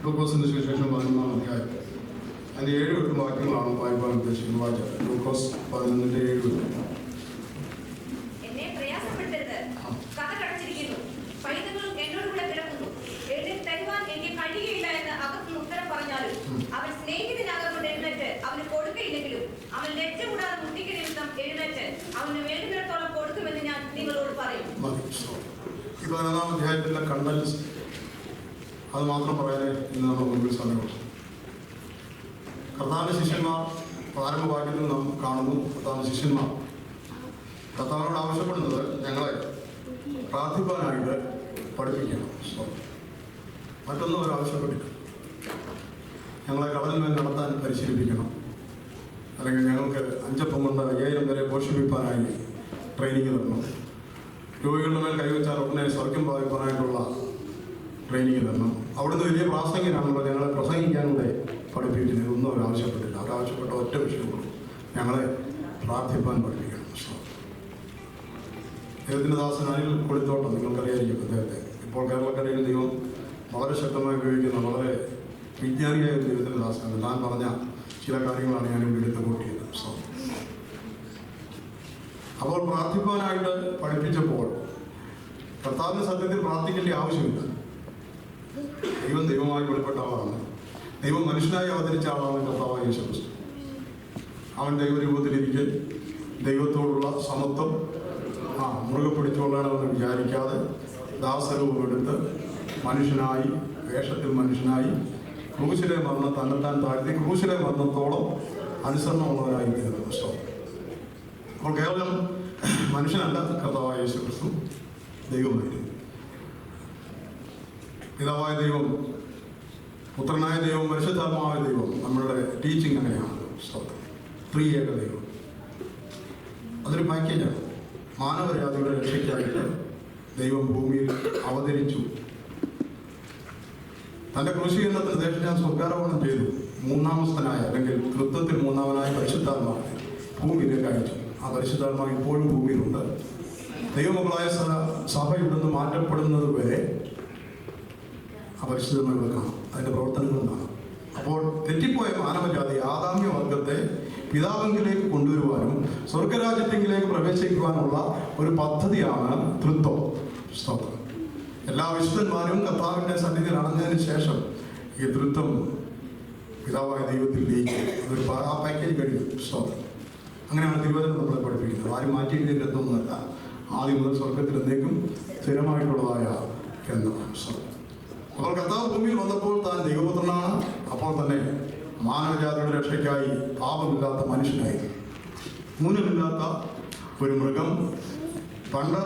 ലൂക്കോസിന്റെ സുവിശേഷം 11-ാം അധ്യായം അതിന്റെ 7-8 വാക്യങ്ങളാണ് വായിക്കാൻ ഉദ്ദേശിക്കുന്നത്. വായിച്ചത് ലൂക്കോസ് 11-ന്റെ 7. എന്നെ പ്രയാസപ്പെടുത്തരുത്, കതകടച്ചിരിക്കുന്നു, പൈതങ്ങളും എന്നോട് കൂടെ കിടക്കുന്നു, എഴുന്നേറ്റ് തരുവാൻ എനിക്ക് കഴിയുകയില്ല എന്ന് അകത്തുനിന്ന് ഉത്തരം പറഞ്ഞാലും അവൻ സ്നേഹിതനാകൊണ്ട് എഴുന്നേറ്റ് അവന് കൊടുക്കയില്ലെങ്കിലും അവൻ ലജ്ജ കൂടാതെ മുട്ടിക്ക് നിമിത്തം എഴുന്നേറ്റ് അവന് വേണ്ടുന്നിടത്തോളം കൊടുക്കുമെന്ന് ഞാൻ നിങ്ങളോട് പറയും. ഈ 11-ാം അധ്യായത്തിലെ കണ്ടൻസ് അത് മാത്രം പറയാനേ ഇന്ന് നമ്മുടെ മുൻപിൽ സമയമുള്ളൂ. കർത്താവിൻ്റെ ശിഷ്യന്മാർ പ്രാരംഭ വാക്യത്തിൽ നാം കാണുന്നു. കർത്താവിൻ്റെ ശിഷ്യന്മാർ കർത്താവിനോട് ആവശ്യപ്പെടുന്നത് ഞങ്ങളെ പ്രാർത്ഥിപ്പാനായിട്ട് പഠിപ്പിക്കണം. മറ്റൊന്നും അവർ ആവശ്യപ്പെട്ടില്ല. ഞങ്ങളെ കടലിന്മേൽ നടത്താൻ പരിശീലിപ്പിക്കണം, അല്ലെങ്കിൽ ഞങ്ങൾക്ക് 5 അപ്പം കൊണ്ട് 5000 പേരെ പോഷിപ്പിക്കാനായി ട്രെയിനിങ് തരണം, രോഗികളുടെ മേൽ കൈവച്ചാൽ ഉടനെ സൗഖ്യം പ്രാപിക്കാനായിട്ടുള്ള ട്രെയിനിങ് തരണം. അവിടുന്ന് വലിയ പ്രാസംഗികനാണല്ലോ ഞങ്ങളെ പ്രസംഗിക്കാനൂടെ പഠിപ്പിക്കുന്നത്. ഒന്നും അവർ ആവശ്യപ്പെട്ടില്ല. അവരാവശ്യപ്പെട്ട ഒറ്റ വിഷയമുള്ളൂ, ഞങ്ങളെ പ്രാർത്ഥിപ്പാൻ പഠിപ്പിക്കണം. ദൈവത്തിൻ്റെ ദാസൻ അനിൽ കൊളിത്തോട്ടം നിങ്ങൾക്കറിയായിരിക്കും അദ്ദേഹത്തെ. ഇപ്പോൾ കേരളക്കരയിൽ ദൈവം വളരെ ശക്തമായി ഉപയോഗിക്കുന്ന വളരെ വിജ്ഞാനിയായ ദൈവത്തിൻ്റെ ദാസനാണ്. താൻ പറഞ്ഞ ചില കാര്യങ്ങളാണ് ഞാൻ ഇവിടെ എടുത്ത് കൂട്ടിയത്. അപ്പോൾ പ്രാർത്ഥിപ്പാനായിട്ട് പഠിപ്പിച്ചപ്പോൾ കർത്താവിന് സത്യത്തിൽ പ്രാർത്ഥിക്കേണ്ട ആവശ്യമില്ല. ദൈവം ദൈവമായി വെളിപ്പെട്ട ആളാണ്. ദൈവം മനുഷ്യനായി അവതരിച്ച ആളാണ് കർത്താവായ യേശുക്രിസ്തു. അവൻ ദൈവരൂപത്തിലിരിക്കെ ദൈവത്തോടുള്ള സമത്വം മുറുകെ പിടിച്ചുകൊള്ളണമെന്ന് വിചാരിക്കാതെ ദാസരൂപമെടുത്ത് മനുഷ്യനായി, വേഷത്തിൽ മനുഷ്യനായി, ക്രൂശിലെ മരണം തന്നെത്താൻ താഴ്ത്തി ക്രൂശിലെ മരണത്തോളം അനുസരണമുള്ളവരായി തീർന്നു. അപ്പോൾ കേവലം മനുഷ്യനല്ല കർത്താവായ യേശുക്രിസ്തു, ദൈവമായിരുന്നു. പിതാവായ ദൈവം, പുത്രനായ ദൈവം, പരിശുദ്ധാത്മാവായ ദൈവം. നമ്മളുടെ ടീച്ചിങ് അങ്ങനെയാണ്. ത്രിയേക ദൈവം അതൊരു പാക്കേജാണ്. മാനവരാതിയുടെ രക്ഷയ്ക്കായിട്ട് ദൈവം ഭൂമിയിൽ അവതരിച്ചു. തൻ്റെ ക്രൂശീകരണത്തിന് ശേഷം ഞാൻ സ്വർഗാരോഹണം ചെയ്തു. മൂന്നാമസ്ഥനായ, അല്ലെങ്കിൽ തൃത്വത്തിൽ മൂന്നാമനായ പരിശുദ്ധാത്മാവിനെ ഭൂമിയിലേക്ക് അയച്ചു. ആ പരിശുദ്ധാത്മാവ് ഇപ്പോഴും ഭൂമിയിലുണ്ട്. ദൈവമക്കളായ സഭ ഇവിടുന്ന് മാറ്റപ്പെടുന്നത് വരെ പരിശുദ്ധമായി കാണാം, അതിൻ്റെ പ്രവർത്തനങ്ങൾ കാണാം. അപ്പോൾ തെറ്റിപ്പോയ മാനവജാതി ആദാമ്യ വർഗത്തെ പിതാവെങ്കിലേക്ക് കൊണ്ടുവരുവാനും സ്വർഗരാജ്യത്തെങ്കിലേക്ക് പ്രവേശിക്കുവാനുള്ള ഒരു പദ്ധതിയാണ് തൃത്വം. സ്തോത്രം. എല്ലാ വിശുദ്ധന്മാരും കർത്താവിൻ്റെ സന്നിധിയിൽ അണഞ്ഞതിന് ശേഷം ഈ തൃത്വം പിതാവായ ദൈവത്തിൽ ലയിക്കും. അതൊരു ആ പാക്കേജ് കഴിയും. സ്തോത്രം. അങ്ങനെയാണ് തിരുവചനം നമ്മളെ പഠിപ്പിക്കുന്നത്. ആരും മാറ്റിയിട്ടില്ല എന്നൊന്നുമല്ല. ആദ്യം മുതൽ സ്വർഗത്തിൽ എന്നേക്കും സ്ഥിരമായിട്ടുള്ളതായ എന്നാണ്. അപ്പോൾ കർത്താവ് ഭൂമിയിൽ വന്നപ്പോൾ താൻ ദൈവപുത്രനാണ്. അപ്പോൾ തന്നെ മാനവജാതിയുടെ രക്ഷയ്ക്കായി പാപമില്ലാത്ത മനുഷ്യനായി, ഊനമില്ലാത്ത ഒരു മൃഗം. പണ്ട്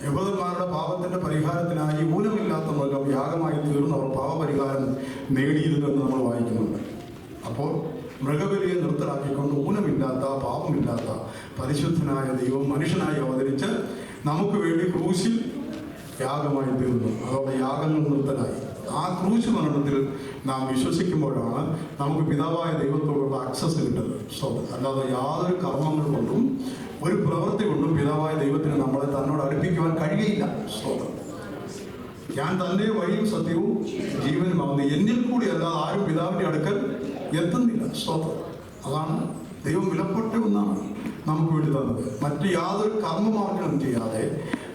യഹൂദന്മാരുടെ പാപത്തിന്റെ പരിഹാരത്തിനായി ഊനമില്ലാത്ത മൃഗം യാഗമായി തീർന്നവർ പാപപരിഹാരം നേടിയിരുന്നെന്ന് നമ്മൾ വായിക്കുന്നുണ്ട്. അപ്പോൾ മൃഗബലിയെ നിർത്തലാക്കിക്കൊണ്ട് ഊനമില്ലാത്ത, പാപമില്ലാത്ത പരിശുദ്ധനായ ദൈവം മനുഷ്യനായി അവതരിച്ച് നമുക്ക് വേണ്ടി ക്രൂശിൽ യാഗമായി തീർന്നു. അതോടെ യാഗങ്ങൾ നിർത്തലായി. ആ ക്രൂശ് മരണത്തിൽ നാം വിശ്വസിക്കുമ്പോഴാണ് നമുക്ക് പിതാവായ ദൈവത്തോടുള്ള ആക്സസ് കിട്ടുന്നത്. അല്ലാതെ യാതൊരു കർമ്മങ്ങൾ കൊണ്ടും ഒരു പ്രവൃത്തി കൊണ്ടും പിതാവായ ദൈവത്തിന് നമ്മളെ തന്നോട് അടുപ്പിക്കുവാൻ കഴിയില്ല. ഞാൻ തൻ്റെ വഴിയും സത്യവും ജീവനുമാവുന്നു, എന്നിൽ കൂടി അല്ലാതെ ആരും പിതാവിൻ്റെ അടുക്കൽ എത്തുന്നില്ല. അതാണ് ദൈവം വിലപ്പെട്ട ഒന്നാണ് നമുക്ക് വേണ്ടി തന്നത്. മറ്റ് യാതൊരു കർമ്മമാർഗങ്ങളും ചെയ്യാതെ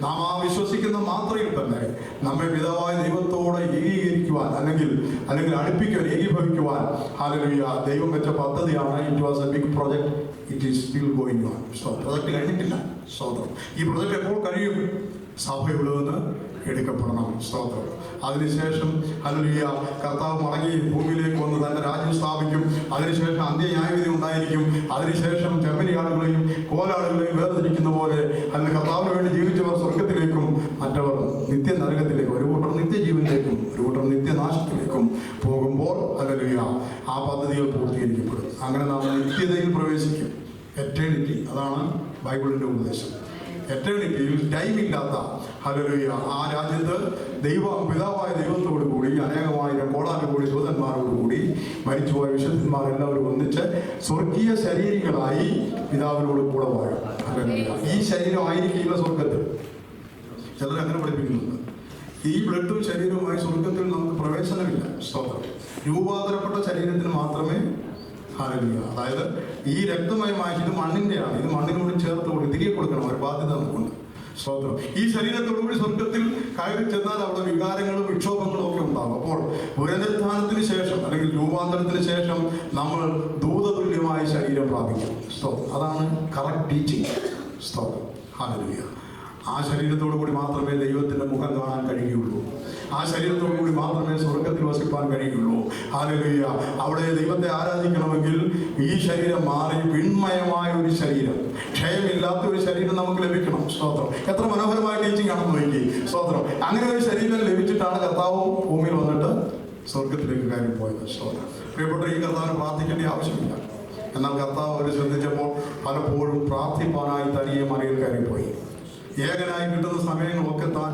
നാം ആ വിശ്വസിക്കുന്ന മാത്രയിൽ തന്നെ നമ്മെ പിതാവായ ദൈവത്തോടെ ഏകീകരിക്കുവാൻ, അല്ലെങ്കിൽ അടുപ്പിക്കുവാൻ, ഏകീഭവിക്കുവാൻ ഹല്ലേലൂയ ദൈവം വെച്ച പദ്ധതിയാണ്. It was a big project. It is still going on. Project കഴിഞ്ഞിട്ടില്ല. ഈ പ്രൊജക്ട് എപ്പോൾ കഴിയും? സഭ ഇവിടെ നിന്ന് എടുക്കപ്പെടണം. സ്തോത്രം. അതിനുശേഷം ഹല്ലേലൂയ കർത്താവ് മടങ്ങി ഭൂമിയിലേക്ക് വന്ന് തന്റെ രാജ്യം സ്ഥാപിക്കും. അതിനുശേഷം അന്ത്യന്യായവിധി ഉണ്ടായിരിക്കും. അതിനുശേഷം ചെമ്മരിയാടുകളെയും കോലാടുകളെയും വേർതിരിക്കുന്ന പോലെ അല്ലെങ്കിൽ കർത്താവിന് വേണ്ടി ജീവിച്ചവർ സ്വർഗത്തിലേക്കും മറ്റവർ നിത്യ നരകത്തിലേക്കും, ഒരു കൂട്ടർ നിത്യജീവനിലേക്കും ഒരു കൂട്ടർ നിത്യനാശത്തിലേക്കും പോകുമ്പോൾ ഹല്ലേലൂയ ആ പദ്ധതികൾ പൂർത്തീകരിക്കപ്പെടും. അങ്ങനെ നാം നിത്യതയിൽ പ്രവേശിക്കും. എറ്റേണിറ്റി, അതാണ് ബൈബിളിൻ്റെ ഉപദേശം. എറ്റേണിറ്റിയിൽ ടൈമില്ലാത്ത ഹല്ലേലൂയ ആ രാജ്യത്ത് പിതാവായ ദൈവത്തോടു കൂടി അനേകമായിരം കോടാനുകൂടി ദൂതന്മാരോടുകൂടി മരിച്ചുപോയ വിശുദ്ധന്മാരെല്ലാവരും ഒന്നിച്ച് സ്വർഗീയ ശരീരങ്ങളായി പിതാവിനോട് കൂടെ വാഴും. ഹല്ലേലൂയ. ഈ ശരീരം ആയിരിക്കില്ല സ്വർഗത്തിൽ. ചിലർ അങ്ങനെ പഠിപ്പിക്കുന്നുണ്ട്. ഈ ബ്ലഡും ശരീരവുമായി സ്വർഗത്തിൽ നമുക്ക് പ്രവേശനമില്ല. സ്തോത്രം. രൂപാന്തരപ്പെട്ട ശരീരത്തിന് മാത്രമേ ഹല്ലേലൂയ. അതായത് ഈ രക്തമയമായ ഇത് മണ്ണിന്റെയാണ്. ഇത് മണ്ണിനോട് ചേർത്ത് കൊടുക്കും, തിരികെ കൊടുക്കണം. ഒരു ബാധ്യത നമുക്കുണ്ട്. സ്തോത്രം. ഈ ശരീരത്തോടുകൂടി സ്വർഗത്തിൽ കയറി ചെന്നാൽ അവിടെ വികാരങ്ങളും വിക്ഷോഭങ്ങളും ഒക്കെ ഉണ്ടാകും. അപ്പോൾ പുനരുത്ഥാനത്തിന് ശേഷം അല്ലെങ്കിൽ രൂപാന്തരത്തിന് ശേഷം നമ്മൾ ദൂതതുല്യമായ ശരീരം പ്രാപിക്കും. അതാണ് കറക്റ്റ് ടീച്ചിങ്. സ്തോത്രം. ഹല്ലേലൂയ. ആ ശരീരത്തോടു കൂടി മാത്രമേ ദൈവത്തിന്റെ മുഖം കാണാൻ കഴിയുള്ളൂ. ആ ശരീരത്തോടു കൂടി മാത്രമേ സ്വർഗത്തിൽ വസിപ്പാൻ കഴിയുള്ളൂ. ഹല്ലേലൂയ. അവിടെ ദൈവത്തെ ആരാധിക്കണമെങ്കിൽ ഈ ശരീരം മാറി വിൺമയമായ ഒരു ശരീരം, ക്ഷയമില്ലാത്ത ഒരു ശരീരം നമുക്ക് ലഭിക്കണം. സ്തോത്രം. എത്ര മനോഹരമായ ടീച്ചിങ് ആണെന്ന് നോക്കി. സ്തോത്രം. അങ്ങനെ ഒരു ശരീരം ലഭിച്ചിട്ടാണ് കർത്താവ് ഭൂമിയിൽ വന്നിട്ട് സ്വർഗത്തിലേക്ക് കയറി പോയത്. സ്തോത്രം. പ്രിയപ്പെട്ട, ഈ കർത്താവിന് പ്രാർത്ഥിക്കേണ്ട ആവശ്യമില്ല. എന്നാൽ കർത്താവ് അവർ ശ്രദ്ധിച്ചപ്പോൾ പലപ്പോഴും പ്രാർത്ഥിപ്പാനായി തനിയെ മലയിൽ കയറിപ്പോയി. ഏകനായി കിട്ടുന്ന സമയങ്ങളൊക്കെ താൻ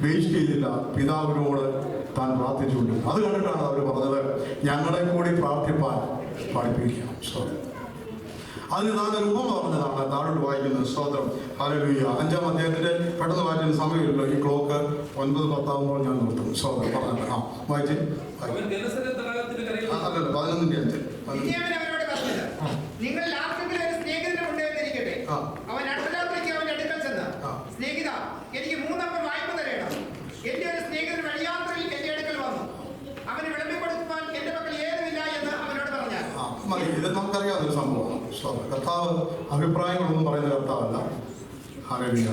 വേസ്റ്റ് ചെയ്തില്ല. പിതാവിനോട് താൻ പ്രാർത്ഥിച്ചുകൊണ്ട് അത് കണ്ടിട്ടാണ് അവർ പറഞ്ഞത്, ഞങ്ങളെ കൂടി പ്രാർത്ഥിപ്പാൻ പഠിപ്പിക്കണം. സ്തോത്രം. അതിന് താൻ ഒരു ഉപമ പറഞ്ഞതാണ് താഴോട്ട് വായിക്കുന്നത്. സ്തോത്രം. ഹല്ലേലൂയ. 5-ാം അധ്യായത്തിന്റെ പെട്ടെന്ന് വായിക്കുന്ന സമയമില്ല. ഈ ക്ലോക്ക് 9:10 ഞാൻ നിർത്തും. സ്തോത്രം. പറഞ്ഞിട്ട് വായിച്ച് അല്ലല്ലോ 11:5. നിങ്ങൾ ആർക്കെങ്കിലും ഒരു സ്നേഹിതനും ഉണ്ടായിരിക്കട്ടെ, അവൻ അടുത്തരാത്രിക്ക് അവന്റെ അടുക്കൽ ചെന്ന്, സ്നേഹിത, എനിക്ക് 3 അപ്പം വായ്പ തരേണം. എന്റെ ഒരു സ്നേഹിതൻ വഴിയാത്രയിൽ എന്റെ അടുക്കൽ വന്നു, അവന് വിളമ്പിക്കൊടുക്കുവാൻ എന്റെ പക്കൽ ഏതുമില്ല എന്ന് അവനോട് പറഞ്ഞാൽ. ഇത് നമുക്കറിയാവുന്ന ഒരു സംഭവമാണ്. കർത്താവ് അഭിപ്രായങ്ങളൊന്നും പറയുന്ന കർത്താവല്ല. ഹല്ലേലൂയ.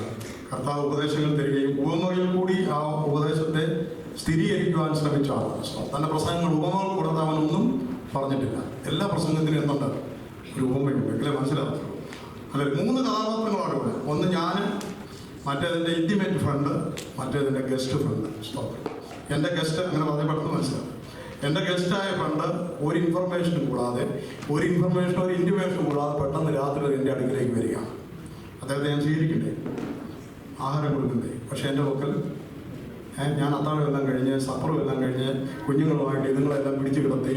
കർത്താവ് ഉപദേശങ്ങൾ തരികയും ഉപമയിൽ കൂടി ആ ഉപദേശത്തെ സ്ഥിരീകരിക്കുവാൻ ശ്രമിച്ചാണ്. തന്റെ പ്രസംഗങ്ങൾ ഉപമകൾ കൂടാതെ അവനൊന്നും പറഞ്ഞിട്ടില്ല. എല്ലാ പ്രസംഗത്തിനും എന്തുണ്ട്? ഒരു ഉപമയുണ്ട്. എങ്കിലേ മനസ്സിലാക്കുള്ളൂ. അല്ലെ, 3 കഥാപാത്രങ്ങളാണ് ഇവിടെ. ഒന്ന് ഞാൻ, മറ്റേതിൻ്റെ ഇൻറ്റിമേറ്റ് ഫ്രണ്ട്, മറ്റേതിൻ്റെ ഗസ്റ്റ് ഫ്രണ്ട്. സ്തോത്രം. എൻ്റെ ഗസ്റ്റ് അങ്ങനെ പറഞ്ഞ പെട്ടെന്ന് മനസ്സിലാവും. എൻ്റെ ഗസ്റ്റായ ഫ്രണ്ട് ഒരു ഇൻഫർമേഷനും കൂടാതെ, ഒരു ഇൻറ്റിമേഷനും കൂടാതെ പെട്ടെന്ന് രാത്രി എൻ്റെ അടുക്കിലേക്ക് വരികയാണ്. അദ്ദേഹത്തെ ഞാൻ സ്വീകരിക്കണ്ടേ, ആഹാരം കൊടുക്കണ്ടേ? പക്ഷേ എൻ്റെ പക്കൽ ഞാൻ അത്താഴം എല്ലാം കഴിഞ്ഞ് സപ്പറും എല്ലാം കഴിഞ്ഞ് കുഞ്ഞുങ്ങളുമായിട്ട് ഇതുങ്ങളെല്ലാം പിടിച്ച് കിടത്തി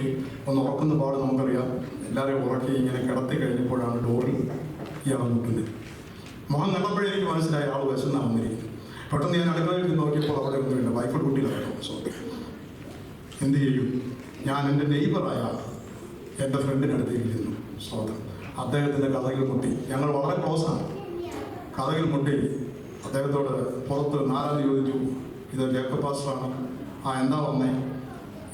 ഒന്ന് ഉറക്കുന്ന പാട് നമുക്കറിയാം. എല്ലാവരെയും ഉറക്കി ഇങ്ങനെ കിടത്തി കഴിഞ്ഞപ്പോഴാണ് ഡോറിൽ ഇയാൾ മുട്ടുന്നത്. മുഖം കണ്ടപ്പോഴേ എനിക്ക് മനസ്സിലായ ആൾ വിശന്നാണ് വന്നിരിക്കുന്നത്. പെട്ടെന്ന് ഞാൻ അടുക്കളയിൽ നോക്കിയപ്പോൾ അവിടെ ഒന്നുമില്ല. വൈഫ് ഡ്യൂട്ടിയിലായിരുന്നു. സോ എന്ത് ചെയ്യും? ഞാൻ എൻ്റെ നെയ്ബറായ എൻ്റെ ഫ്രണ്ടിനടുത്തിരിക്കുന്നു. സ്തോത്രം. അദ്ദേഹത്തിൻ്റെ കഥകൾ മുട്ടി. ഞങ്ങൾ വളരെ ക്ലോസാണ്. കഥകൾ മുട്ടി അദ്ദേഹത്തോട് പുറത്ത് 4 ചോദിച്ചു, ഇത് ജേക്കബ് പാസ്റ്ററാണ്. എന്താ വന്നേ?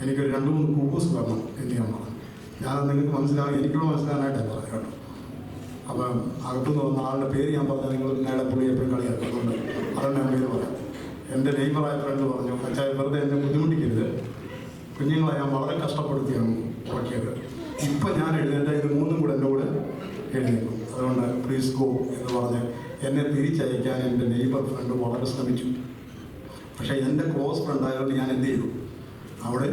എനിക്കൊരു 2-3 കൂപ്പൂസ് തരണം എന്ന് ഞാൻ പറഞ്ഞു. ഞാനത് നിങ്ങൾക്ക് മനസ്സിലാക്കി, എനിക്കുള്ള മനസ്സിലാകാനായിട്ടല്ല പറഞ്ഞു കേട്ടോ. അപ്പം അകത്തുനിന്ന് വന്ന ആളുടെ പേര് ഞാൻ പറഞ്ഞാൽ നിങ്ങൾ നേരെ പുള്ളിയെ എപ്പോഴും കളിയാക്കുന്നുണ്ട്. അതാണ് ഞാൻ പേര് പറയാം. എൻ്റെ നെയ്ബറായ ഫ്രണ്ട് പറഞ്ഞു, അച്ഛാ വെറുതെ എന്നെ ബുദ്ധിമുട്ടിക്കരുത്, കുഞ്ഞുങ്ങളെ ഞാൻ വളരെ കഷ്ടപ്പെടുത്തിയാണ് ഉറക്കിയത്. ഇപ്പം ഞാൻ എഴുന്നേറ്റ് ഇത് 3 കൂടെ എൻ്റെ കൂടെ എഴുന്നേക്കും. അതുകൊണ്ട് പ്ലീസ് ഗോ എന്ന് പറഞ്ഞ് എന്നെ തിരിച്ചയക്കാൻ എൻ്റെ നെയ്ബർ ഫ്രണ്ട് വളരെ ശ്രമിച്ചു. പക്ഷേ എൻ്റെ ക്ലോസ് ഫ്രണ്ട് ആയതുകൊണ്ട് ഞാൻ എന്ത് ചെയ്തു? അവിടെ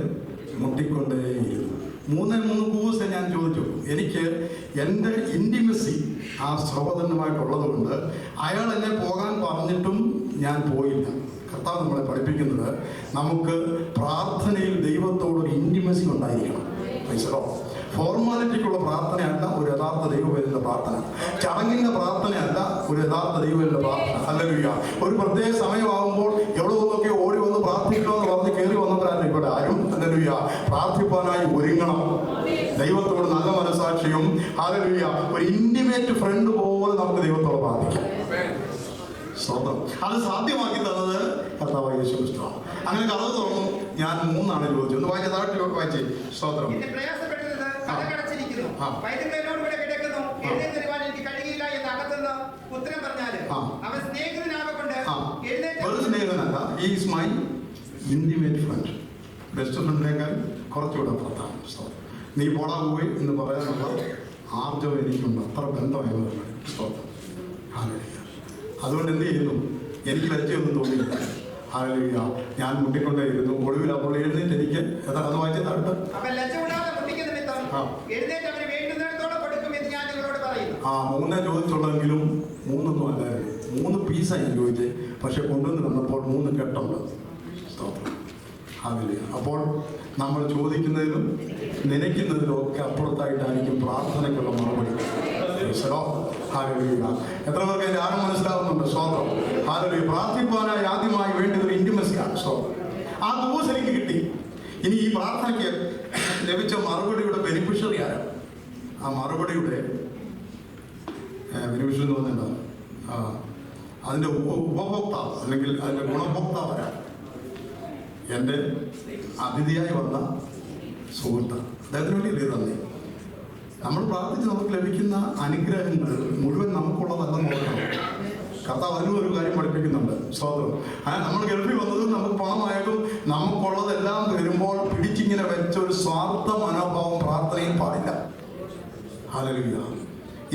മുട്ടിക്കൊണ്ടേയിരുന്നു. 3 ദിവസം ഞാൻ ചോദിച്ചു. എനിക്ക് എൻ്റെ ഇൻറ്റിമസി ആ സഹോദരനുമായിട്ടുള്ളത് കൊണ്ട് അയാൾ എന്നെ പോകാൻ പറഞ്ഞിട്ടും ഞാൻ പോയില്ല. കർത്താവ് നമ്മളെ പഠിപ്പിക്കുന്നത് നമുക്ക് പ്രാർത്ഥനയിൽ ദൈവത്തോടൊരു ഇൻറ്റിമസി ഉണ്ടായിരിക്കണം. ഫോർമാലിറ്റിക്കുള്ള പ്രാർത്ഥനയല്ല ഒരു യഥാർത്ഥ ദൈവവേദന്റെ പ്രാർത്ഥന. ചടങ്ങിന്റെ പ്രാർത്ഥനയല്ല ഒരു യഥാർത്ഥ ദൈവവേദന്റെ പ്രാർത്ഥന. ഹല്ലേലൂയ. ഒരു പ്രത്യേക സമയമാകുമ്പോൾ എവിടെ നിന്നൊക്കെ ഓടി വന്ന് പ്രാർത്ഥിക്കണമെന്ന് പറഞ്ഞ് കയറി വന്നവരല്ല ഇവിടെ ആരും. ഹല്ലേലൂയ. പ്രാർത്ഥിപ്പാനായി ഒരുങ്ങണം. ദൈവത്തോട് നല്ല മനസാക്ഷിയും, ഹല്ലേലൂയ, ഒരു ഇന്റിമേറ്റ് ഫ്രണ്ട് പോലെ നമുക്ക് ദൈവത്തോട് പ്രാർത്ഥിക്കാം. സ്വന്തം അത് സാധ്യമാക്കി തന്നത് കർത്താവായ യേശു ക്രിസ്തുവാണ്. അങ്ങനെ കഥ തുറന്നു. ഞാൻ 3 ആണ് ചോദിച്ചു. ഒന്ന് വായിച്ച താഴോട്ട് വായിച്ചേ. സ്തോത്രം. സ്നേഹിതനല്ല, is my intimate friend. Best ഫ്രണ്ടിനേക്കാൾ കുറച്ചുകൂടെ പുറത്താണ്. നീ പോടാ പോയി എന്ന് പറയാനുള്ള ആർജവം എനിക്കുണ്ട്. അത്ര ബന്ധമായിരുന്നു. അതുകൊണ്ട് എന്ത് ചെയ്യുന്നു? എനിക്ക് ലജ്ജയൊന്നും തോന്നിയില്ല. ഹല്ലേലൂയ. ഞാൻ മുട്ടിക്കൊണ്ടേയിരുന്നു. ഒടുവിൽ അപ്പോൾ എഴുന്നേറ്റ് എനിക്ക് അത് വായിച്ച താഴ്ത്ത് 3 ചോദിച്ചുള്ളെങ്കിലും 3 അല്ലായിരുന്നു. 3 പീസാണ് ഞാൻ ചോദിച്ചത്. പക്ഷെ കൊണ്ടുവന്ന് വന്നപ്പോൾ 3 കെട്ടുണ്ട്. ഹല്ലേലൂയ. അപ്പോൾ നമ്മൾ ചോദിക്കുന്നതിലും നനയ്ക്കുന്നതിലും ഒക്കെ അപ്പുറത്തായിട്ടായിരിക്കും പ്രാർത്ഥനയ്ക്കുള്ള മറുപടി. ഹല്ലേലൂയ. എത്ര പേർക്ക് ധ്യാനം മനസ്സിലാവുന്നുണ്ട്? സ്തോത്രം. ഹല്ലേലൂയ. പ്രാർത്ഥിപ്പാനായി ആദ്യമായി വേണ്ടത് ഒരു ഇന്റിമസിയാണ്. സ്തോത്രം. ആ ദിവസം എനിക്ക് കിട്ടി. ഇനി ഈ പ്രാർത്ഥനയ്ക്ക് ലഭിച്ച മറുപടിയുടെ ബെനിഫിഷ്യറി ആരാണ്? ആ മറുപടിയുടെ ബെനിഫിഷ്യറി എന്ന് പറഞ്ഞാൽ അതിൻ്റെ ഉപഭോക്താവ് അല്ലെങ്കിൽ അതിൻ്റെ ഗുണഭോക്താവ് ആരാണ്? എൻ്റെ അതിഥിയായി വന്ന സുഹൃത്ത്, അദ്ദേഹത്തിന് വേണ്ടിയല്ലേ തന്നെ. നമ്മൾ പ്രാർത്ഥിച്ച് നമുക്ക് ലഭിക്കുന്ന അനുഗ്രഹങ്ങൾ മുഴുവൻ നമുക്കുള്ളതല്ലെന്ന് ഓർക്കണം. കർത്താവ് അതിനും ഒരു കാര്യം പഠിപ്പിക്കുന്നുണ്ട്. സ്തോത്രം. നമ്മൾ ഗൾഫിൽ വന്നതും നമുക്ക് പണമായതും നമുക്കുള്ളതെല്ലാം വരുമ്പോൾ പിടിച്ചിങ്ങനെ വെച്ച ഒരു സ്വാർത്ഥ മനോഭാവം പ്രാർത്ഥനയിൽ പാടില്ല. ഹല്ലേലൂയ.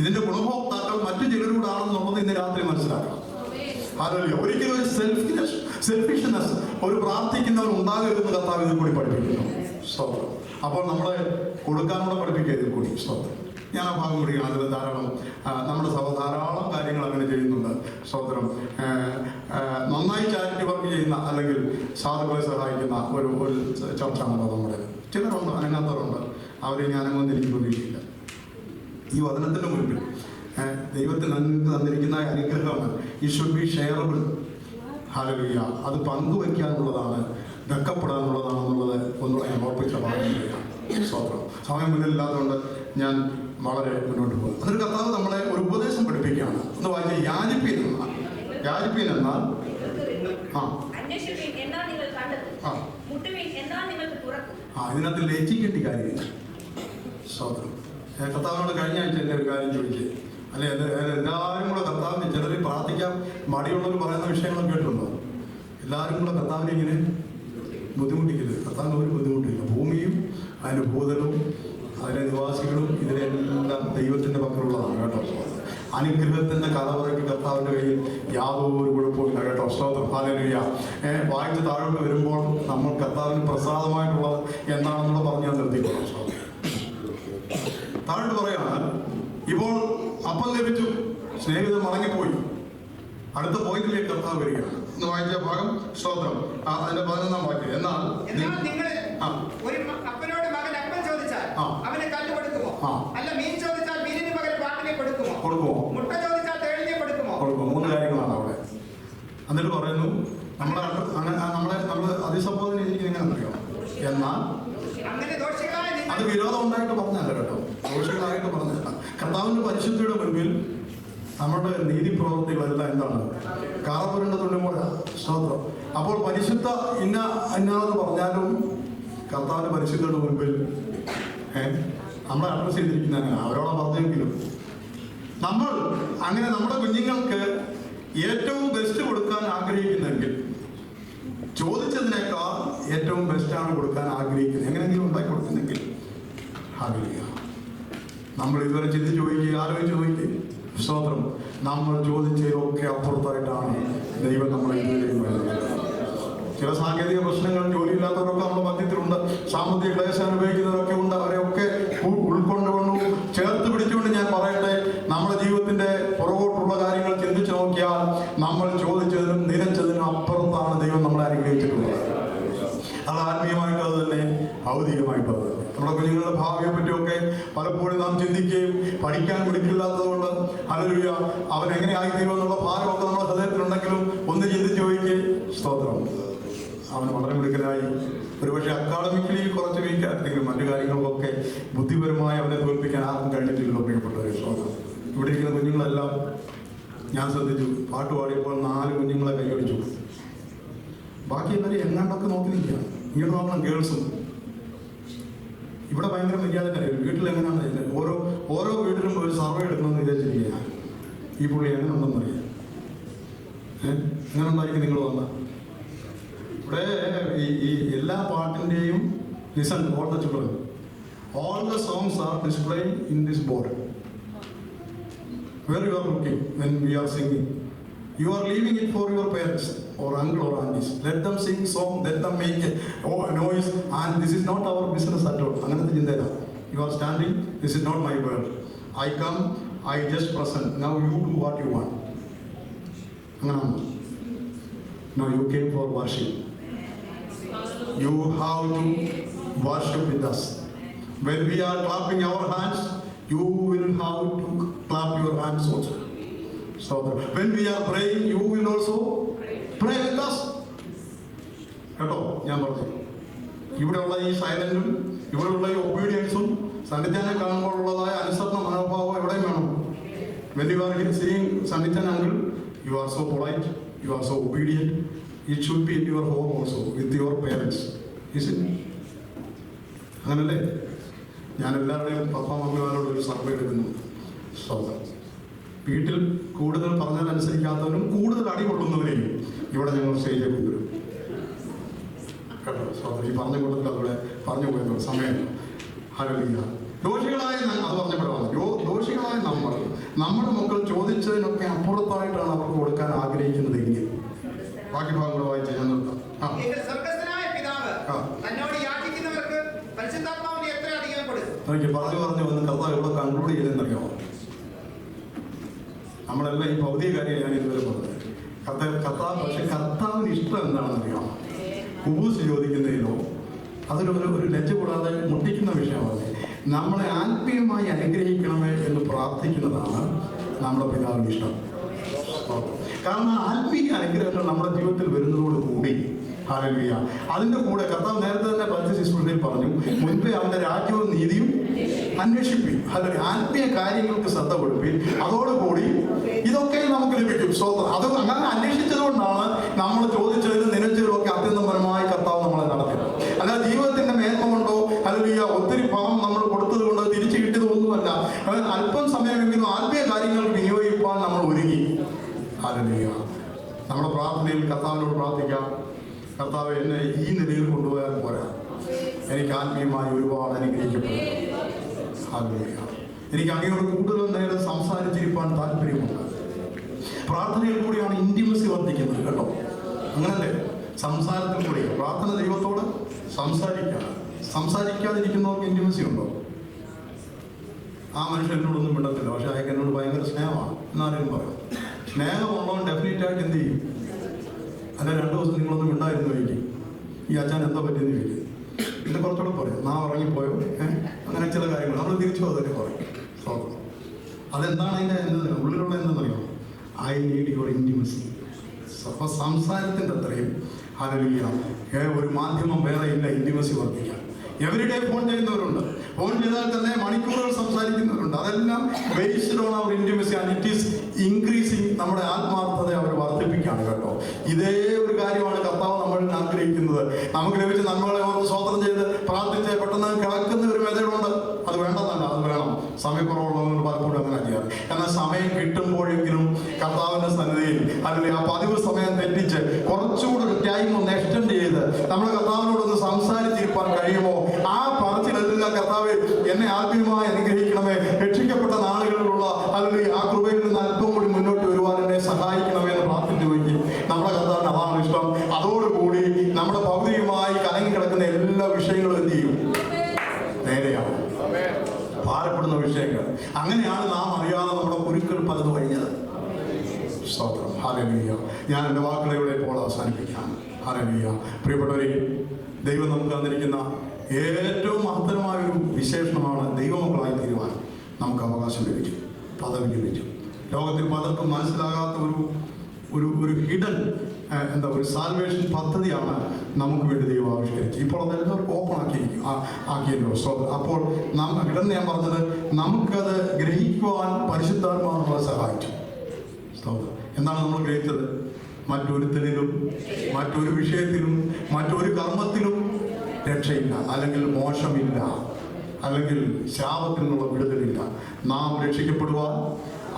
ഇതിന്റെ ഗുണഭോക്താക്കൾ മറ്റു ചിലരോടാണെന്നുള്ളത് ഇന്ന് രാത്രി മനസ്സിലാക്കണം. ഹല്ലേലൂയ. ഒരിക്കലും ഒരു സെൽഫിഷ്നെസ് ഒരു പ്രാർത്ഥിക്കുന്നവർ ഉണ്ടാകരുതെന്ന് കർത്താവ് ഇതിൽ കൂടി പഠിപ്പിക്കുന്നു. സ്തോത്രം. അപ്പോൾ നമ്മളെ കൊടുക്കാനുള്ള പഠിപ്പിക്കുക ഇതിൽ കൂടി. സ്തോത്രം. ഞാൻ ആ ഭാഗം കൂടി അതിൽ ധാരാളം നമ്മുടെ സഭ ധാരാളം കാര്യങ്ങൾ അങ്ങനെ ചെയ്യുന്നുണ്ട്. സ്തോത്രം. നന്നായി ചാരിറ്റി വർക്ക് ചെയ്യുന്ന അല്ലെങ്കിൽ സാധുക്കളെ സഹായിക്കുന്ന ഒരു ചർച്ചാണല്ലോ നമ്മുടെ. ചിലരുണ്ട്, അനങ്ങാത്തവരുണ്ട്. അവരെ ഞാനങ്ങൊന്നും എനിക്ക് പ്രതീക്ഷയില്ല. ഈ വചനത്തിന് മുൻപിൽ ദൈവത്തിന് നിങ്ങൾക്ക് തന്നിരിക്കുന്ന അനുഗ്രഹമാണ്. ഈ ഷുഡ് ബി ഷെയറബിൾ. ഹല്ലേലൂയ. അത് പങ്കുവയ്ക്കാനുള്ളതാണ്, വെക്കപ്പെടാനുള്ളതാണെന്നുള്ളത് ഒന്നുകൂടെ ഞാൻ ഓർപ്പിച്ച ഭാഗം. സ്തോത്രം. സമയം മുന്നിലില്ലാത്തതുകൊണ്ട് ഞാൻ വളരെ മുന്നോട്ട് പോകും. അതൊരു കർത്താവ് നമ്മളെ ഒരു ഉപദേശം പഠിപ്പിക്കുകയാണ്. ഒന്ന് വായിച്ച യാജിപ്പീൻ എന്നാൽ ഇതിനകത്ത് ലജ്ജിക്കേണ്ട കാര്യമില്ല. സ്തോത്രം. കർത്താവിനോട് കഴിഞ്ഞ ആഴ്ച എൻ്റെ ഒരു കാര്യം ചോദിച്ചേ, അല്ലെ എല്ലാവരും കൂടെ കർത്താവിന് ചിലർ പ്രാർത്ഥിക്കാൻ മടിയുള്ളവർ പറയുന്ന വിഷയങ്ങളും കേട്ടിട്ടുണ്ടോ? എല്ലാവരും കൂടെ കർത്താവിനെ ഇങ്ങനെ ബുദ്ധിമുട്ടിക്കരുത്. കർത്താവിന് ഒരു ബുദ്ധിമുട്ടില്ല. ഭൂമിയും അതിൻ്റെ ഭൂതലവും അതിലെ നിവാസികളും ഇതിലെല്ലാം ദൈവത്തിൻ്റെ പക്കലുള്ളതാണ് കേട്ടോ. അനുഗ്രഹത്തിൻ്റെ കലവറയ്ക്ക് കർത്താവിൻ്റെ കയ്യിൽ യാതൊരു കുഴപ്പമില്ല കേട്ടോ. സ്തോത്രം. ഹല്ലേലൂയ. വായിച്ച് താഴോട്ട് വരുമ്പോൾ നമ്മൾ കർത്താവിന് പ്രസാദമായിട്ടുള്ളത് എന്താണെന്നുള്ള പറഞ്ഞ് ഞാൻ നിർത്തിക്കൊള്ളാം. സ്തോത്രം. താഴോട്ട് പറയാണ്, ഇപ്പോൾ അപ്പം ലഭിച്ചു, സ്നേഹിതൻ മടങ്ങിപ്പോയി. അടുത്ത പോയിന്റിലേക്ക് കർത്താവ് വരികയാണ്. ഇന്ന് വായിച്ച ഭാഗം. സ്തോത്രം. അതിന്റെ 11-ാം വാക്യം. എന്നാൽ നിങ്ങൾ ഒരു അപ്പനോട് മകൻ അപ്പം ചോദിച്ചാൽ അവന് കല്ല് കൊടുക്കുമോ? അല്ല മീൻ ചോദിച്ചാൽ മീനിന് പകരം പാട്ടിനെ കൊടുക്കുമോ? മുട്ട ചോദിച്ചാൽ തേളിനെ കൊടുക്കുമോ? 3 കാര്യങ്ങളാണ് അവിടെ. എന്നിട്ട് പറയുന്നു, നമ്മളെ അതിസംബോധന എനിക്ക് എങ്ങനെ അറിയാം? എന്നാൽ അത് വിരോധം ഉണ്ടായിട്ട് പറഞ്ഞല്ല കേട്ടോ, ദോഷികളായിട്ട് പറഞ്ഞല്ല. കർത്താവിന്റെ പരിശുദ്ധിയുടെ മുൻപിൽ നമ്മുടെ നീതി പ്രവർത്തികളെല്ലാം എന്താണ്? കാറപ്പുരണ്ട തുല്യമുള്ള. സ്തോത്രം. അപ്പോൾ പരിശുദ്ധ ഇന്നാന്ന് പറഞ്ഞാലും കർത്താവിന്റെ പരിശുദ്ധിയുടെ മുൻപിൽ നമ്മളെ അഡ്രസ് ചെയ്തിരിക്കുന്ന അങ്ങനെ അവരോട് പറഞ്ഞെങ്കിലും നമ്മൾ അങ്ങനെ നമ്മുടെ കുഞ്ഞുങ്ങൾക്ക് ഏറ്റവും ബെസ്റ്റ് കൊടുക്കാൻ ആഗ്രഹിക്കുന്നെങ്കിൽ ചോദിച്ചതിനേക്കാൾ ഏറ്റവും ബെസ്റ്റാണ് കൊടുക്കാൻ ആഗ്രഹിക്കുന്നത്. എങ്ങനെയെങ്കിലും ഉണ്ടാക്കി കൊടുക്കുന്നെങ്കിൽ ആഗ്രഹിക്കുക. നമ്മൾ ഇതുവരെ ചിന്തിച്ച് ചോദിക്കുക, ആലോചിച്ച് ചോദിക്കുക. സ്തോത്രം. നമ്മൾ ചോദിച്ചതിലൊക്കെ അപ്പുറത്തായിട്ടാണ് ദൈവം നമ്മളെ ഇതുവരെ. ചില സാങ്കേതിക പ്രശ്നങ്ങൾ, ജോലിയില്ലാത്തവരൊക്കെ നമ്മുടെ മധ്യത്തിലുണ്ട്, സാമ്പത്തിക ക്ലേശം അനുഭവിക്കുന്നവരൊക്കെ ഉണ്ട്. അവരെയൊക്കെ ഉൾക്കൊണ്ടുകൊണ്ടു ചേർത്ത് പിടിച്ചുകൊണ്ട് ഞാൻ പറയട്ടെ, നമ്മുടെ ജീവിതത്തിന്റെ പുറകോട്ടുള്ള കാര്യങ്ങൾ ചിന്തിച്ചു നോക്കിയാൽ നമ്മൾ ചോദിച്ചതിനും നിലച്ചതിനും അപ്പുറത്താണ് ദൈവം നമ്മളെ അനുഗ്രഹിച്ചിട്ടുള്ളത്. അത് ആത്മീയമായിട്ട് അത് തന്നെ, ഭൗതികമായിട്ട് അത് തന്നെ. നമ്മുടെ കുഞ്ഞുങ്ങളുടെ ഭാവിയെ പറ്റിയൊക്കെ പലപ്പോഴും നാം ചിന്തിക്കുകയും പഠിക്കാൻ പിടിക്കില്ലാത്തതുകൊണ്ട് ഹല്ലേലൂയ അവൻ എങ്ങനെ ആയിത്തീരുമെന്നുള്ള ഭാരമൊക്കെ നമ്മുടെ ഹൃദയത്തിലുണ്ടെങ്കിലും ഒന്ന് ചിന്തിച്ച് ചോദിക്കേ. സ്തോത്രം. അവൻ വളരെ മിടുക്കനായി, ഒരുപക്ഷെ അക്കാഡമിക്കലി കുറച്ച് വീക്കായിരുന്നെങ്കിലും മറ്റു കാര്യങ്ങൾക്കൊക്കെ ബുദ്ധിപരമായി അവനെ തോൽപ്പിക്കാൻ ആർക്കും കഴിഞ്ഞിട്ടില്ലല്ലോ പ്രിയപ്പെട്ടവരെ. സ്തോത്രം. ഇവിടെ ഇരിക്കുന്ന കുഞ്ഞുങ്ങളെല്ലാം ഞാൻ ശ്രദ്ധിച്ചു, പാട്ട് പാടിയപ്പോൾ 4 കുഞ്ഞുങ്ങളെ കൈയടിച്ചു. ബാക്കി എല്ലാവരും എങ്ങാണ്ടൊക്കെ നോക്കി നിൽക്കുക. ഇങ്ങോട്ട് നോക്കണം ഗേൾസും. ഇവിടെ ഭയങ്കര മര്യാദക്കാരും. വീട്ടിൽ എങ്ങനെയാണ് ഓരോ വീട്ടിലും ഒരു സർവേ എടുക്കണമെന്ന് വിചാരിച്ചിരിക്കുക. ഈ പുള്ളി എങ്ങനെ ഉണ്ടെന്ന് അറിയാം. എങ്ങനെ ഉണ്ടായിരിക്കും നിങ്ങൾ വന്ന ഇവിടെ ഈ എല്ലാ പാട്ടിൻ്റെയും listen all the children. All the songs are displayed in this board. Where you are looking when we are singing, you are leaving it for your parents or uncle or aunties. Let them sing song, let them make a noise, and this is not our business at all. Anganathe chindala. You are standing, this is not my world. I come, I just present. Now you do what you want. Anganam. No, you came for worship. You have to worship with us. When we are clapping our hands, you will have to clap your hands also. So when we are praying, you will also pray with us. കേട്ടോ, ഞാൻ പറഞ്ഞു ഇവിടെയുള്ള ഈ സൈലന്റും ഇവിടെയുള്ള ഈ ഒബീഡിയൻസും സണ്ണിച്ചാനെ കാണുമ്പോഴുള്ളതായ അനുസരണ മനോഭാവം എവിടെയും വേണം. When you are seeing Sandichan uncle, you are so polite, you are so obedient. It should be in your home also, with your parents. Is it? അങ്ങനല്ലേ? ഞാൻ എല്ലാവരുടെയും പപ്പ മമ്മിമാരോട് ഒരു സർവേ എടുക്കുന്നു. വീട്ടിൽ കൂടുതൽ പറഞ്ഞാൽ അനുസരിക്കാത്തവരും കൂടുതൽ അടികൊള്ളുന്നവരെയും ഇവിടെ ഞങ്ങൾ സ്റ്റേജിൽ കൊണ്ടുവരും കേട്ടോ. സോദരി ഈ പറഞ്ഞ കൂട്ടത്തിൽ അവിടെ പറഞ്ഞു പോയത് സമയം. ഹല്ലേലൂയ. ദോഷികളായ അത് പറഞ്ഞപ്പോഴാണ് ദോഷികളായ നമ്മുടെ മക്കൾ ചോദിച്ചതിനൊക്കെ അപ്പുറത്തായിട്ടാണ് അവർക്ക് കൊടുക്കാൻ ആഗ്രഹിക്കുന്നത്. എങ്കിൽ ബാക്കി ഭാഗങ്ങൾ വായിച്ച് ഞാൻ നിർത്താം. പറഞ്ഞു വന്ന് കർത്താവ് ഇവിടെ കൺക്ലൂഡ് ചെയ്തെന്നറിയാമോ? നമ്മളെല്ലാം ഈ ഭൗതിക കാര്യം ഞാൻ ഇതുവരെ പറഞ്ഞത്. കർത്താവ് പക്ഷെ കർത്താവിന് ഇഷ്ടം എന്താണെന്നറിയാമോ? കുബൂസ് ചോദിക്കുന്നതിലോ അതൊരു ലജ്ജ കൂടാതെ മുട്ടിക്കുന്ന വിഷയമാണ്. നമ്മളെ ആത്മീയമായി അനുഗ്രഹിക്കണമേ എന്ന് പ്രാർത്ഥിക്കുന്നതാണ് നമ്മുടെ പിതാവിന് ഇഷ്ടം. കാരണം ആത്മീയ അനുഗ്രഹങ്ങൾ നമ്മുടെ ജീവിതത്തിൽ വരുന്നതോടുകൂടി ഹല്ലേലൂയ അതിന്റെ കൂടെ കർത്താവ് നേരത്തെ തന്നെ പരിശുദ്ധയിൽ പറഞ്ഞു, മുൻപേ അവന്റെ രാജ്യവും നീതിയും അന്വേഷിപ്പിൻ. ആത്മീയ കാര്യങ്ങൾക്ക് ശ്രദ്ധ കൊടുപ്പിൻ, അതോടുകൂടി ഇതൊക്കെ നമുക്ക് ലഭിക്കും. അത് അങ്ങനെ അന്വേഷിച്ചത് കൊണ്ടാണ് നമ്മൾ ചോദിച്ചതിലും നിലച്ചതിലും ഒക്കെ അത്യന്തപരമായി കർത്താവ് നമ്മളെ നടത്തിയത്. അല്ലാതെ ജീവിതത്തിന്റെ മേന്മ കൊണ്ടോ ഹല്ലേലൂയ ഒത്തിരി പണം നമ്മൾ കൊടുത്തത് കൊണ്ട് തിരിച്ചു കിട്ടിയത് ഒന്നുമല്ല. അല്പം സമയമെങ്കിലും ആത്മീയ കാര്യങ്ങൾക്ക് വിനിയോഗിക്കാൻ നമ്മൾ ഒരുങ്ങി. ഹല്ലേലൂയ. നമ്മുടെ പ്രാർത്ഥനയിൽ കർത്താവിനോട് പ്രാർത്ഥിക്കാം, കർത്താവ് എന്നെ ഈ നിലയിൽ കൊണ്ടുപോയാൽ പോരാ, എനിക്ക് ആത്മീയമായി ഒരുപാട് അനുഗ്രഹിക്കപ്പെടും. ഹല്ലേലൂയ. എനിക്ക് അങ്ങയോട് കൂടുതൽ നേരം സംസാരിച്ചിരിക്കാൻ താല്പര്യമുണ്ട്. പ്രാർത്ഥനയിൽ കൂടിയാണ് ഇന്റിമസി വർദ്ധിക്കുന്നത് കേട്ടോ. അങ്ങനല്ലേ? സംസാരത്തിൽ കൂടി പ്രാർത്ഥന ദൈവത്തോട് സംസാരിക്കാതിരിക്കുന്നവർക്ക് ഇന്റിമസി ഉണ്ടോ? ആ മനുഷ്യൻ എന്നോടൊന്നും മിണ്ടത്തില്ല, പക്ഷെ അയാൾക്ക് എന്നോട് ഭയങ്കര സ്നേഹമാണ് എന്നാലും പറയാം. സ്നേഹമുള്ളവൻ ഡെഫിനറ്റായിട്ട് എന്ത് ചെയ്യും? അല്ല 2 ദിവസം നിങ്ങളൊന്നും മിണ്ടായിരുന്നു ചോദിക്കും, ഈ അച്ഛൻ എന്താ പറ്റിയെന്ന് ചോദിക്കും. പിന്നെ കുറച്ചുകൂടെ പറയും, നാ ഉറങ്ങിപ്പോയോ അങ്ങനെ ചില കാര്യങ്ങൾ നമ്മൾ തിരിച്ചു അതൊക്കെ പറയും. അതെന്താണ് അതിൻ്റെ ഉള്ളിലുള്ള എന്താണെന്നറിയാം? I need your intimacy. അപ്പോൾ സംസാരത്തിൻ്റെ അത്രയും ഹല്ലേലൂയ ഒരു മാധ്യമം വേറെ ഇല്ല ഇൻറ്റിമസി വർദ്ധിക്കാൻ. എവരിഡേ ഫോൺ ചെയ്യുന്നവരുണ്ട്, ഫോൺ ചെയ്താൽ തന്നെ മണിക്കൂറുകൾ സംസാരിക്കുന്നവരുണ്ട്. അതെല്ലാം ബേസ്ഡ് ഓൺ അവർ intimacy and it is increasing. നമ്മുടെ ആത്മാർത്ഥതയെ അവർ വർദ്ധിപ്പിക്കുകയാണ് കേട്ടോ. ഇതേ ഒരു കാര്യമാണ് കർത്താവ് നമ്മളിൽ ആഗ്രഹിക്കുന്നത്. നമുക്ക് ലഭിച്ച് നമ്മളെ ഓർത്ത് സ്വതന്ത്രം ചെയ്ത് പ്രാർത്ഥിച്ച് പെട്ടെന്ന് കിടക്കുന്ന ഒരു മെത്തേഡുണ്ട്. അത് വേണ്ടെന്നല്ല, അത് വേണം. സമയക്കുറവുള്ളവർ പലപ്പോഴും അങ്ങനെ ചെയ്യാറ്. എന്നാൽ സമയം കിട്ടുമ്പോഴെങ്കിലും കർത്താവിന്റെ സന്നിധിയിൽ അല്ലെങ്കിൽ ആ പതിവ് സമയം തെറ്റിച്ച് കുറച്ചുകൂടെ ഒരു ടൈം ഒന്ന് എക്സ്റ്റെൻഡ് ചെയ്ത് നമ്മൾ കർത്താവിനോടൊന്ന് സംസാരിച്ചിരിക്കാൻ കഴിയുമോ? ആ പറച്ചിലെല്ലാം കർത്താവ് എന്നെ ആത്മീയമായി അനുഗ്രഹിക്കണമേ, രക്ഷിക്കപ്പെട്ട നാളുകളിലുള്ള അല്ലെങ്കിൽ ആ കൃപയിൽ നിന്ന് അല്പം കൂടി മുന്നോട്ട് വരുവാൻ എന്നെ സഹായിക്കണമേ എന്ന് പ്രാർത്ഥിച്ചു നോക്കി. നമ്മുടെ കർത്താവിന് അതാണ് ഇഷ്ടം. അതോടുകൂടി നമ്മുടെ ഭൗതികമായി കലങ്ങി കിടക്കുന്ന എല്ലാ വിഷയങ്ങളും എന്ത് ചെയ്യും? നേരെയാവും. ഭാരപ്പെടുന്ന വിഷയങ്ങൾ അങ്ങനെയാണ് നാം അറിയാതെ നമ്മുടെ കുരുക്കൾ പലത് കഴിഞ്ഞത്. സ്തോത്രം. ഹല്ലേലൂയ. ഞാൻ എൻ്റെ വാക്കുകളെ ഇവിടെ ഇപ്പോൾ അവസാനിപ്പിക്കാം. ഹല്ലേലൂയ. പ്രിയപ്പെട്ടവരെ, ദൈവം നമുക്ക് തന്നിരിക്കുന്ന ഏറ്റവും മഹത്തരമായൊരു വിശേഷണമാണ് ദൈവമക്കളായി തീരുവാൻ നമുക്ക് അവകാശം ലഭിച്ചു, പദവി ലഭിച്ചു. ലോകത്തിൽ പലർക്കും മനസ്സിലാകാത്ത ഒരു ഹിഡൻ ഒരു സാൽവേഷൻ പദ്ധതിയാണ് നമുക്ക് വേണ്ടി ദൈവം ആവിഷ്കരിച്ചത്. ഇപ്പോൾ അതെല്ലാവർക്കും ഓപ്പൺ ആക്കിയല്ലോ. അപ്പോൾ ഹിഡൻ ഞാൻ പറഞ്ഞത് നമുക്കത് ഗ്രഹിക്കുവാൻ പരിശുദ്ധാത്മാവ് നമ്മളെ സഹായിച്ചു. എന്താണ് നമ്മൾ ഗ്രഹിച്ചത്? മറ്റൊരുത്തരിലും മറ്റൊരു വിഷയത്തിലും മറ്റൊരു കർമ്മത്തിലും രക്ഷയില്ല, അല്ലെങ്കിൽ മോശമില്ല, അല്ലെങ്കിൽ ശാപത്തിൽ നിന്നുള്ള വിടുതലില്ല. നാം രക്ഷിക്കപ്പെടുവാൻ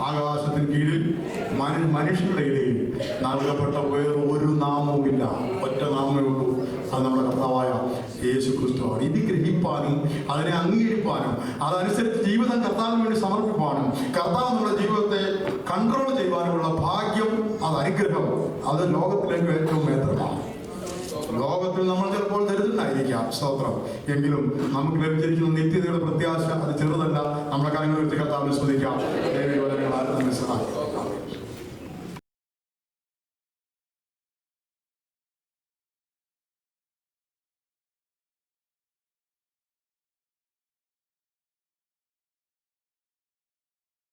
ആകാശത്തിന് കീഴിൽ മനുഷ്യരുടെ ഇടയിൽ നൽകപ്പെട്ട വേറെ ഒരു നാമവുമില്ല. ഒറ്റ നാമമേ ഉള്ളൂ, അത് നമ്മുടെ കർത്താവായ യേശു ക്രിസ്തുവാണ്. ഇത് ഗ്രഹിപ്പാനും അതിനെ അംഗീകരിപ്പാനും അതനുസരിച്ച് ജീവിതം കർത്താവിന് വേണ്ടി സമർപ്പിക്കാനും കർത്താവ് നമ്മുടെ ജീവിതത്തെ കൺട്രോൾ ചെയ്യുവാനുമുള്ള ഭാഗ്യം, അത് അനുഗ്രഹം, അത് ലോകത്തിലേക്ക് ഏറ്റവും മേത്രമാണ്. ലോകത്തിൽ നമ്മൾ ചിലപ്പോൾ ദരിദ്രനായിരിക്കാം, സ്തോത്രം. എങ്കിലും നമുക്ക് ലഭിച്ചിരിക്കുന്ന നിത്യതയുടെ പ്രത്യാശ അത് ചെറുതല്ല. നമ്മുടെ കാര്യങ്ങൾ വെച്ച് കർത്താവിനെ സ്തുതിക്കാം. ദൈവ സഹായം.